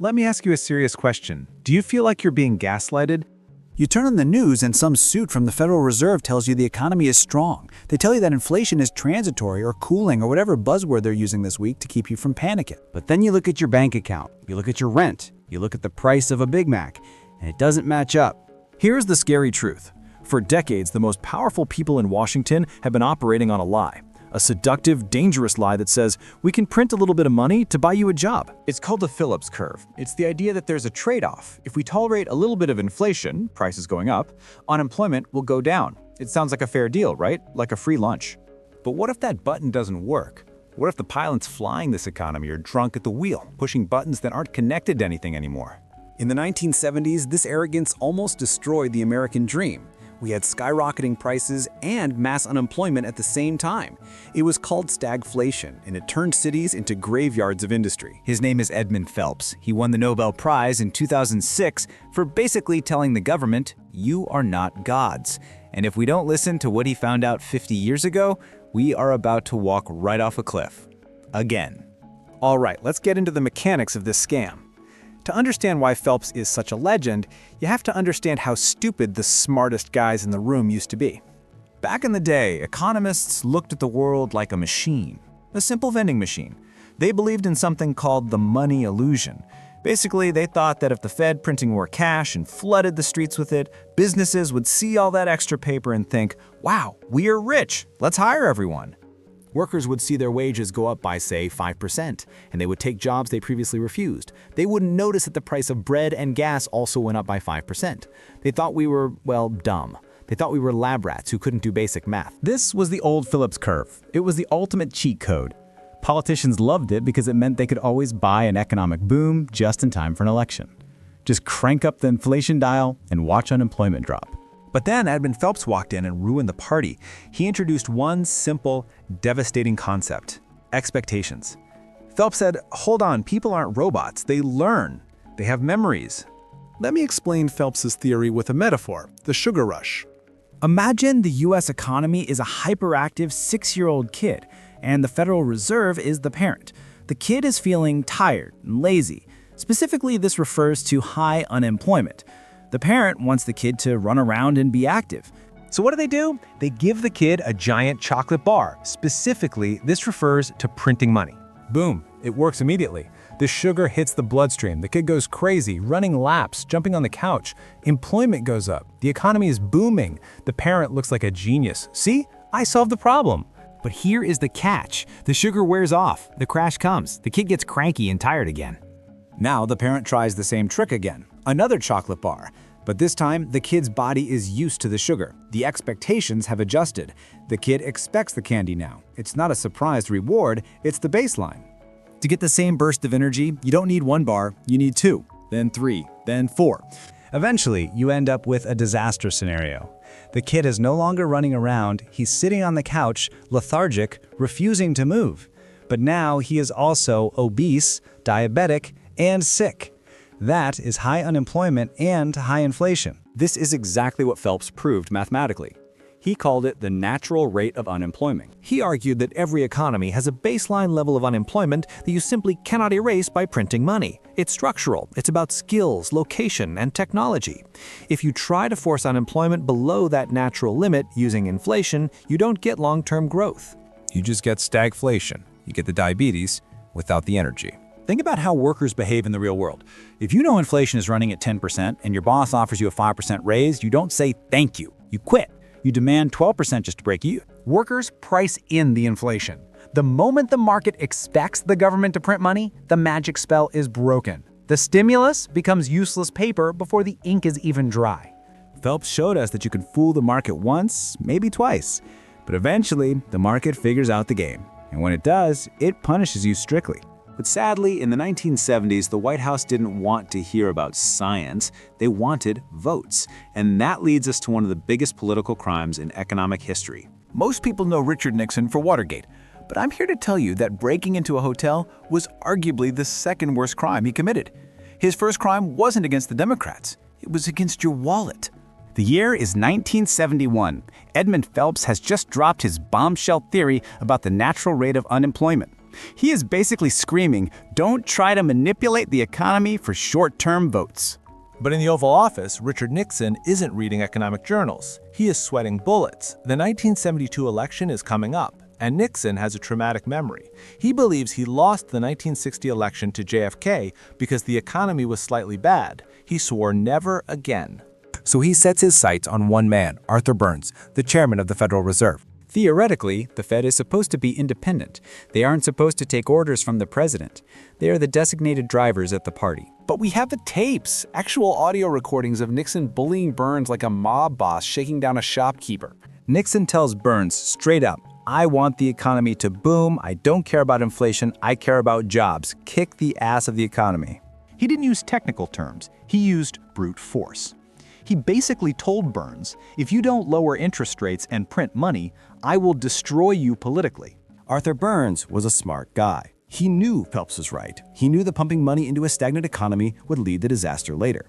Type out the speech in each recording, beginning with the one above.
Let me ask you a serious question. Do you feel like you're being gaslighted? You turn on the news and some suit from the Federal Reserve tells you the economy is strong. They tell you that inflation is transitory or cooling or whatever buzzword they're using this week to keep you from panicking. But then you look at your bank account, you look at your rent, you look at the price of a Big Mac, and it doesn't match up. Here's the scary truth. For decades, the most powerful people in Washington have been operating on a lie. A seductive, dangerous lie that says, we can print a little bit of money to buy you a job. It's called the Phillips curve. It's the idea that there's a trade-off. If we tolerate a little bit of inflation, prices going up, unemployment will go down. It sounds like a fair deal, right? Like a free lunch. But what if that button doesn't work? What if the pilots flying this economy are drunk at the wheel, pushing buttons that aren't connected to anything anymore? In the 1970s, this arrogance almost destroyed the American dream. We had skyrocketing prices and mass unemployment at the same time. It was called stagflation, and it turned cities into graveyards of industry. His name is Edmund Phelps. He won the Nobel Prize in 2006 for basically telling the government, you are not gods. And if we don't listen to what he found out 50 years ago, we are about to walk right off a cliff. Again. All right, let's get into the mechanics of this scam. To understand why Phelps is such a legend, you have to understand how stupid the smartest guys in the room used to be. Back in the day, economists looked at the world like a machine, a simple vending machine. They believed in something called the money illusion. Basically, they thought that if the Fed printing more cash and flooded the streets with it, businesses would see all that extra paper and think, wow, we are rich, let's hire everyone. Workers would see their wages go up by, say, 5%, and they would take jobs they previously refused. They wouldn't notice that the price of bread and gas also went up by 5%. They thought we were, well, dumb. They thought we were lab rats who couldn't do basic math. This was the old Phillips curve. It was the ultimate cheat code. Politicians loved it because it meant they could always buy an economic boom just in time for an election. Just crank up the inflation dial and watch unemployment drop. But then Edmund Phelps walked in and ruined the party. He introduced one simple, devastating concept: expectations. Phelps said, hold on, people aren't robots. They learn. They have memories. Let me explain Phelps's theory with a metaphor, the sugar rush. Imagine the US economy is a hyperactive 6-year-old kid, and the Federal Reserve is the parent. The kid is feeling tired and lazy. Specifically, this refers to high unemployment. The parent wants the kid to run around and be active. So what do? They give the kid a giant chocolate bar. Specifically, this refers to printing money. Boom, it works immediately. The sugar hits the bloodstream. The kid goes crazy, running laps, jumping on the couch. Employment goes up. The economy is booming. The parent looks like a genius. See, I solved the problem. But here is the catch. The sugar wears off. The crash comes. The kid gets cranky and tired again. Now the parent tries the same trick again, another chocolate bar. But this time, the kid's body is used to the sugar. The expectations have adjusted. The kid expects the candy now. It's not a surprised reward, it's the baseline. To get the same burst of energy, you don't need 1 bar, you need 2, then 3, then 4. Eventually, you end up with a disaster scenario. The kid is no longer running around, he's sitting on the couch, lethargic, refusing to move. But now he is also obese, diabetic, and sick. That is high unemployment and high inflation. This is exactly what Phelps proved mathematically. He called it the natural rate of unemployment. He argued that every economy has a baseline level of unemployment that you simply cannot erase by printing money. It's structural. It's about skills, location, and technology. If you try to force unemployment below that natural limit using inflation, you don't get long-term growth. You just get stagflation. You get the diabetes without the energy. Think about how workers behave in the real world. If you know inflation is running at 10% and your boss offers you a 5% raise, you don't say thank you. You quit. You demand 12% just to break even. Workers price in the inflation. The moment the market expects the government to print money, the magic spell is broken. The stimulus becomes useless paper before the ink is even dry. Phelps showed us that you can fool the market once, maybe twice, but eventually the market figures out the game. And when it does, it punishes you strictly. But sadly, in the 1970s, the White House didn't want to hear about science. They wanted votes. And that leads us to one of the biggest political crimes in economic history. Most people know Richard Nixon for Watergate, but I'm here to tell you that breaking into a hotel was arguably the second worst crime he committed. His first crime wasn't against the Democrats. It was against your wallet. The year is 1971. Edmund Phelps has just dropped his bombshell theory about the natural rate of unemployment. He is basically screaming, "Don't try to manipulate the economy for short-term votes." But in the Oval Office, Richard Nixon isn't reading economic journals. He is sweating bullets. The 1972 election is coming up, and Nixon has a traumatic memory. He believes he lost the 1960 election to JFK because the economy was slightly bad. He swore never again. So he sets his sights on one man, Arthur Burns, the chairman of the Federal Reserve. Theoretically, the Fed is supposed to be independent. They aren't supposed to take orders from the president. They are the designated drivers at the party. But we have the tapes, actual audio recordings of Nixon bullying Burns like a mob boss shaking down a shopkeeper. Nixon tells Burns straight up, "I want the economy to boom. I don't care about inflation. I care about jobs. Kick the ass of the economy." He didn't use technical terms. He used brute force. He basically told Burns, if you don't lower interest rates and print money, I will destroy you politically. Arthur Burns was a smart guy. He knew Phelps was right. He knew that pumping money into a stagnant economy would lead to disaster later.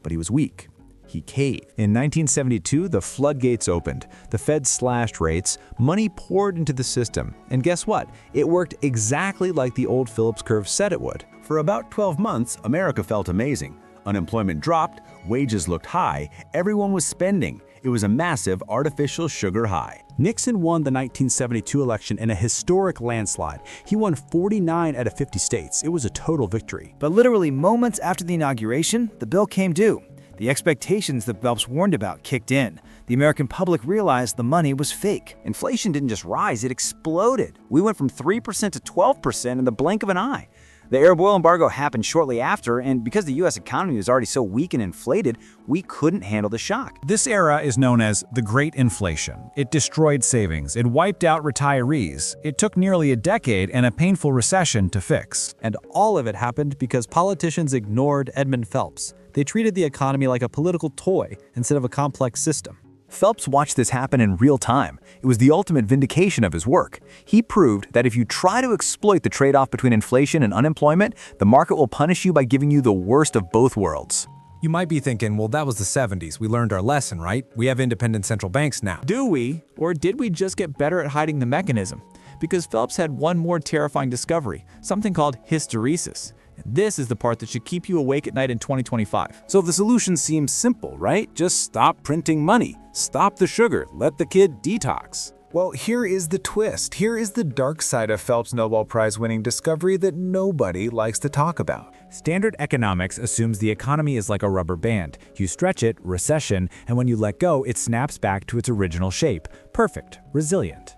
But he was weak. He caved. In 1972, the floodgates opened. The Fed slashed rates, money poured into the system. And guess what? It worked exactly like the old Phillips curve said it would. For about 12 months, America felt amazing. Unemployment dropped, wages looked high, everyone was spending. It was a massive artificial sugar high. Nixon won the 1972 election in a historic landslide. He won 49 out of 50 states. It was a total victory. But literally moments after the inauguration, the bill came due. The expectations that Phelps warned about kicked in. The American public realized the money was fake. Inflation didn't just rise, it exploded. We went from 3% to 12% in the blink of an eye. The Arab oil embargo happened shortly after, and because the U.S. economy was already so weak and inflated, we couldn't handle the shock. This era is known as the Great Inflation. It destroyed savings. It wiped out retirees. It took nearly a decade and a painful recession to fix. And all of it happened because politicians ignored Edmund Phelps. They treated the economy like a political toy instead of a complex system. Phelps watched this happen in real time. It was the ultimate vindication of his work. He proved that if you try to exploit the trade-off between inflation and unemployment, the market will punish you by giving you the worst of both worlds. You might be thinking, well, that was the 70s. We learned our lesson, right? We have independent central banks now. Do we? Or did we just get better at hiding the mechanism? Because Phelps had one more terrifying discovery, something called hysteresis. And this is the part that should keep you awake at night in 2025. So the solution seems simple, right? Just stop printing money. Stop the sugar. Let the kid detox. Well, here is the twist. Here is the dark side of Phelps' Nobel Prize-winning discovery that nobody likes to talk about. Standard economics assumes the economy is like a rubber band. You stretch it, recession, and when you let go, it snaps back to its original shape. Perfect, resilient.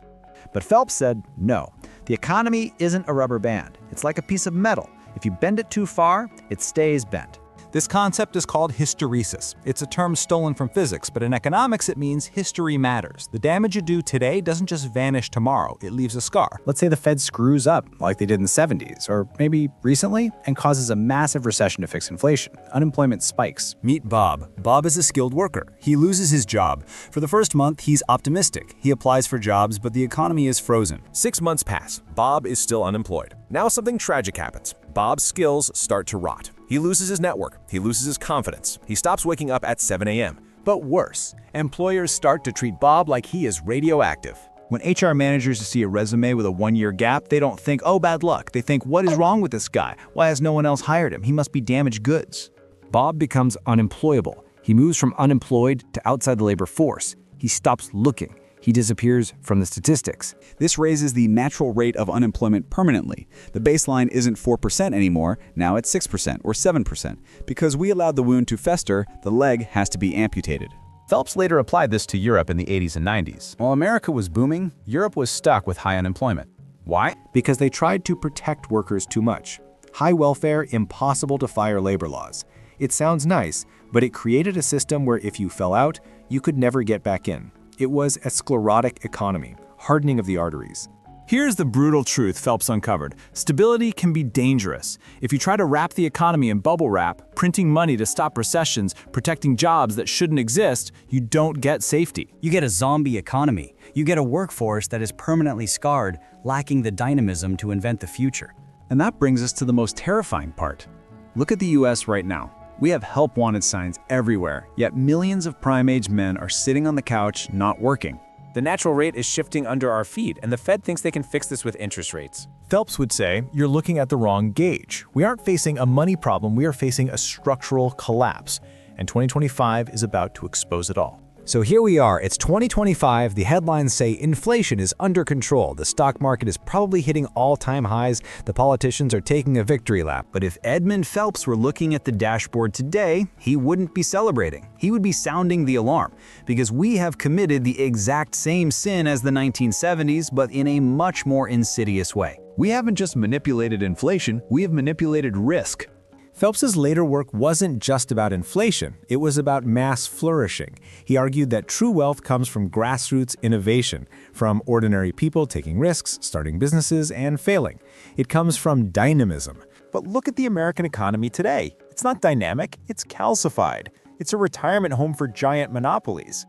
But Phelps said, no, the economy isn't a rubber band. It's like a piece of metal. If you bend it too far, it stays bent. This concept is called hysteresis. It's a term stolen from physics, but in economics it means history matters. The damage you do today doesn't just vanish tomorrow, it leaves a scar. Let's say the Fed screws up like they did in the 70s, or maybe recently, and causes a massive recession to fix inflation. Unemployment spikes. Meet Bob. Bob is a skilled worker. He loses his job. For the first month, he's optimistic. He applies for jobs, but the economy is frozen. 6 months pass. Bob is still unemployed. Now something tragic happens. Bob's skills start to rot. He loses his network. He loses his confidence. He stops waking up at 7 a.m. But worse, employers start to treat Bob like he is radioactive. When HR managers see a resume with a 1-year gap, they don't think, oh, bad luck. They think, what is wrong with this guy? Why has no one else hired him? He must be damaged goods. Bob becomes unemployable. He moves from unemployed to outside the labor force. He stops looking. He disappears from the statistics. This raises the natural rate of unemployment permanently. The baseline isn't 4% anymore, now it's 6% or 7%. Because we allowed the wound to fester, the leg has to be amputated. Phelps later applied this to Europe in the 80s and 90s. While America was booming, Europe was stuck with high unemployment. Why? Because they tried to protect workers too much. High welfare, impossible to fire labor laws. It sounds nice, but it created a system where if you fell out, you could never get back in. It was a sclerotic economy, hardening of the arteries. Here's the brutal truth Phelps uncovered. Stability can be dangerous. If you try to wrap the economy in bubble wrap, printing money to stop recessions, protecting jobs that shouldn't exist, you don't get safety. You get a zombie economy. You get a workforce that is permanently scarred, lacking the dynamism to invent the future. And that brings us to the most terrifying part. Look at the US right now. We have help wanted signs everywhere, yet millions of prime-age men are sitting on the couch, not working. The natural rate is shifting under our feet, and the Fed thinks they can fix this with interest rates. Phelps would say, you're looking at the wrong gauge. We aren't facing a money problem, we are facing a structural collapse. And 2025 is about to expose it all. So here we are, it's 2025, the headlines say inflation is under control, the stock market is probably hitting all-time highs, the politicians are taking a victory lap. But if Edmund Phelps were looking at the dashboard today, he wouldn't be celebrating. He would be sounding the alarm, because we have committed the exact same sin as the 1970s, but in a much more insidious way. We haven't just manipulated inflation, we have manipulated risk. Phelps's later work wasn't just about inflation, it was about mass flourishing. He argued that true wealth comes from grassroots innovation, from ordinary people taking risks, starting businesses, and failing. It comes from dynamism. But look at the American economy today. It's not dynamic, it's calcified. It's a retirement home for giant monopolies.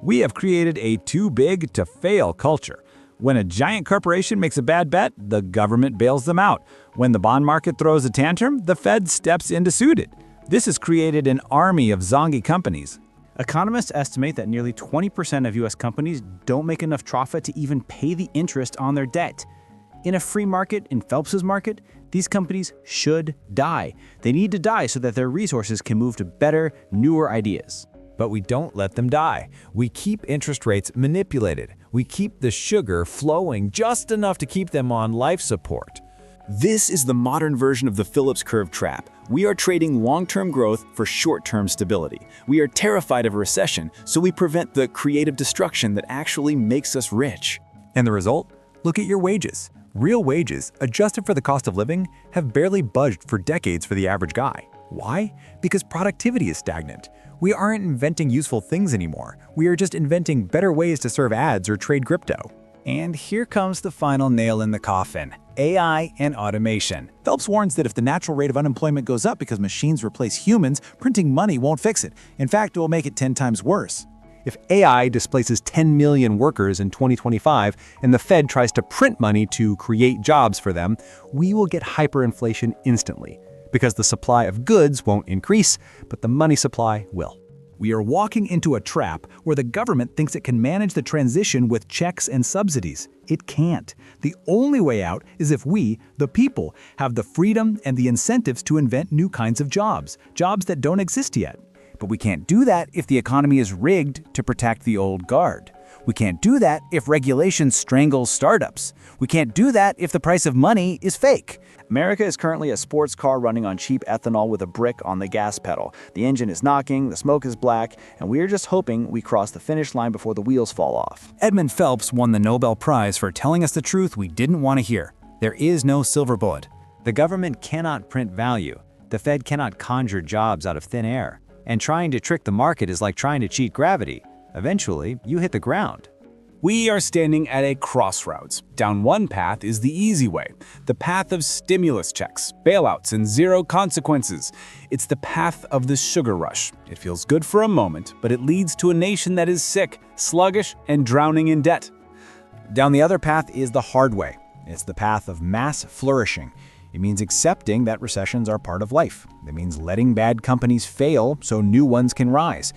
We have created a too-big-to-fail culture. When a giant corporation makes a bad bet, the government bails them out. When the bond market throws a tantrum, the Fed steps in to suit it. This has created an army of zombie companies. Economists estimate that nearly 20% of U.S. companies don't make enough profit to even pay the interest on their debt. In a free market, in Phelps's market, these companies should die. They need to die so that their resources can move to better, newer ideas. But we don't let them die. We keep interest rates manipulated. We keep the sugar flowing just enough to keep them on life support. This is the modern version of the Phillips curve trap. We are trading long-term growth for short-term stability. We are terrified of a recession, so we prevent the creative destruction that actually makes us rich. And the result? Look at your wages. Real wages, adjusted for the cost of living, have barely budged for decades for the average guy. Why? Because productivity is stagnant. We aren't inventing useful things anymore. We are just inventing better ways to serve ads or trade crypto. And here comes the final nail in the coffin: AI and automation. Phelps warns that if the natural rate of unemployment goes up because machines replace humans, printing money won't fix it. In fact, it will make it 10 times worse. If AI displaces 10 million workers in 2025 and the Fed tries to print money to create jobs for them, we will get hyperinflation instantly. Because the supply of goods won't increase, but the money supply will. We are walking into a trap where the government thinks it can manage the transition with checks and subsidies. It can't. The only way out is if we, the people, have the freedom and the incentives to invent new kinds of jobs that don't exist yet. But we can't do that if the economy is rigged to protect the old guard. We can't do that if regulation strangles startups. We can't do that if the price of money is fake. America is currently a sports car running on cheap ethanol with a brick on the gas pedal. The engine is knocking, the smoke is black, and we are just hoping we cross the finish line before the wheels fall off. Edmund Phelps won the Nobel Prize for telling us the truth we didn't want to hear. There is no silver bullet. The government cannot print value. The Fed cannot conjure jobs out of thin air. And trying to trick the market is like trying to cheat gravity. Eventually, you hit the ground. We are standing at a crossroads. Down one path is the easy way, the path of stimulus checks, bailouts, and zero consequences. It's the path of the sugar rush. It feels good for a moment, but it leads to a nation that is sick, sluggish, and drowning in debt. Down the other path is the hard way. It's the path of mass flourishing. It means accepting that recessions are part of life. It means letting bad companies fail so new ones can rise.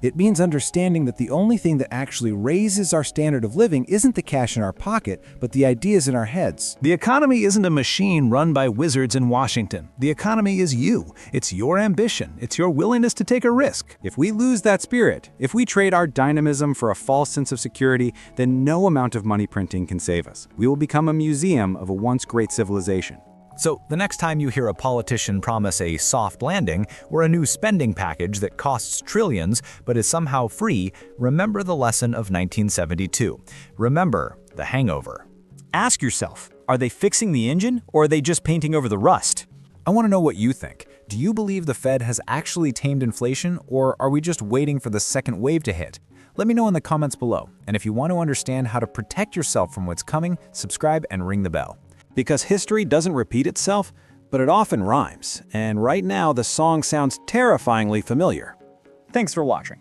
It means understanding that the only thing that actually raises our standard of living isn't the cash in our pocket, but the ideas in our heads. The economy isn't a machine run by wizards in Washington. The economy is you. It's your ambition. It's your willingness to take a risk. If we lose that spirit, if we trade our dynamism for a false sense of security, then no amount of money printing can save us. We will become a museum of a once great civilization. So the next time you hear a politician promise a soft landing or a new spending package that costs trillions but is somehow free, remember the lesson of 1972. Remember the hangover. Ask yourself, are they fixing the engine or are they just painting over the rust? I want to know what you think. Do you believe the Fed has actually tamed inflation, or are we just waiting for the second wave to hit? Let me know in the comments below. And if you want to understand how to protect yourself from what's coming, subscribe and ring the bell. Because history doesn't repeat itself, but it often rhymes. And right now, the song sounds terrifyingly familiar. Thanks for watching.